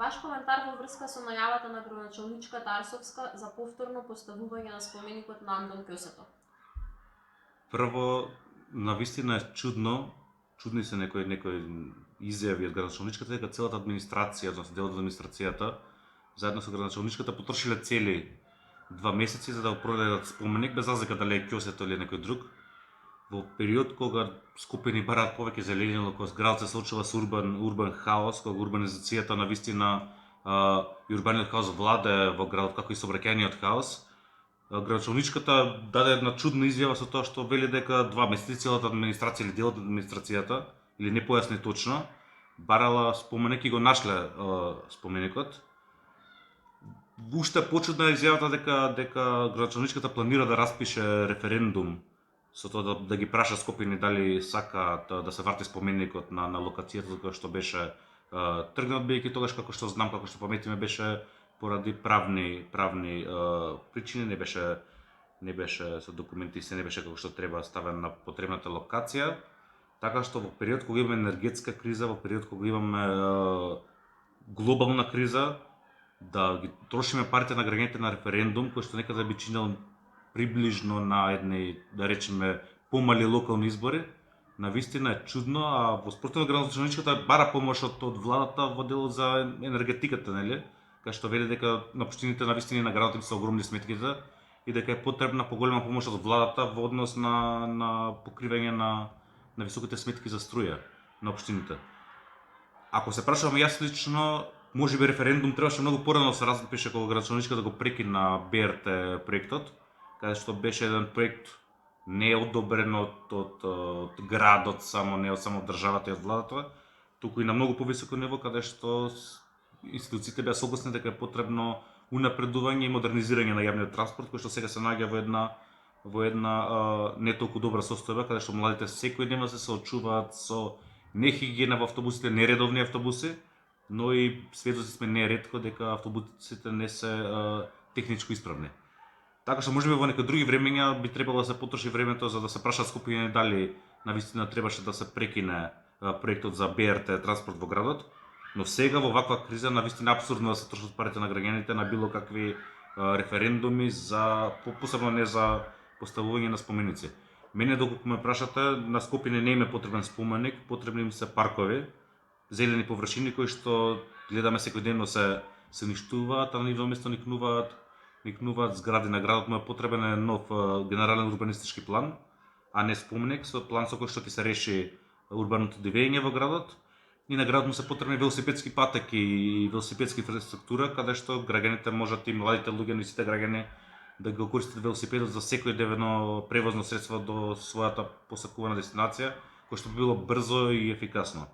Ваш коментар во врска со најавата на градоначалничката Арсовска за повторно поставување на споменикот на Антон Ќосето? Прво, навистина е чудни се некои изјави од градоначалничката дека целата администрација, односно дел од администрацијата, заедно со градоначалничката потрошиле цели 2 месеци за да го продадат споменик, без разлика дали е Ќосето или некој друг. Во период кога Скопјани бараат повеќе зеленило, кога градот се соочува со урбан хаос, кога урбанизацијата навистина и урбаниот хаос владее во градот, како и сообраќајниот хаос, градоначалничката даде една чудна изјава со тоа што вели дека 2 месеци целата администрација или дел од администрацијата, или не појасни точно, барала споменик и го нашле споменикот. Уште почудна е изјавата дека градоначалничката планира да распише референдум со тоа да ги праша Скопјани дали сакаат да се врати споменикот на локацијата која што беше тргнат, бидејќи тогаш, како што знам, како што паметиме, беше поради правни причини, не беше со документи, се не беше како што треба ставен на потребната локација. Така што во период кога имаме енергетска криза, во период кога имаме глобална криза, да ги трошиме парите на граѓаните на референдум, кој што некаде би чинел приближно на едни, да речеме, помали локални избори, навистина е чудно, а во спротивно градоначалничката бара помош од владата во делот за енергетиката, нели? Кај што вели дека на општините навистина и на градот им се огромни сметките и дека е потребна поголема помош од владата во однос на покривање на високите сметки за струја на општините. Ако се прашувам јас лично, можеби референдум требаше многу порано да се распише кога градоначалничката го прекина БРТ проектот, каде што беше еден проект не одобрен од градот само, не од само државата и од владата, туку и на многу повисоко ниво, каде што институциите беа согласни дека е потребно унапредување и модернизирање на јавниот транспорт, кој што сега се наоѓа во една не толку добра состојба, каде што младите секојдневно се соочуваат со нехигиена во автобусите, нередовни автобуси, но и сведоци сме неретко дека автобусите не се техничко исправни. Така што можеби во некои други времења би требало да се потроши времето за да се прашаат Скопјани дали навистина требаше да се прекине проектот за БРТ транспорт во градот, но сега во ваква криза навистина апсурдно да се трошат парите на граѓаните на било какви референдуми за посебно не за поставување на споменици. Мене доколку ме прашате, на Скопјани не им е потребен споменик, потребни им се паркови, зелени површини кои што гледаме секојдневно се уништуваат, а на нивно место никнуваат згради. На градот му е потребен нов генерален урбанистички план, а не споменик, со план со кој што ќе се реши урбаното дивење во градот. И на градот му се потребни велосипедски патеки и велосипедска инфраструктура, каде што граѓаните можат и младите луѓе, но и сите граѓани да го користат велосипедот за секојдневно превозно средство до својата посакувана дестинација, кој што би било брзо и ефикасно.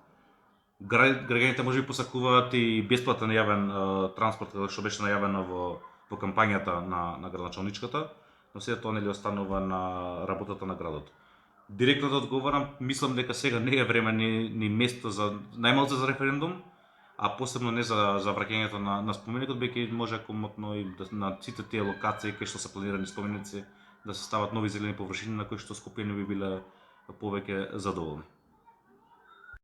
Граѓаните може би посакуваат и бесплатен јавен транспорт, како што беше најавено во кампањата на градоначалничката, но сега тоа нели останува на работата на градот. Директно да одговорам, мислам дека сега не е време ни место за најмалце за референдум, а посебно не за враќањето на споменикот, бејќи може комотно и на сите тие локации кај што се планирани споменици да се стават нови зелени површини на кои што Скопјани би биле повеќе задоволни.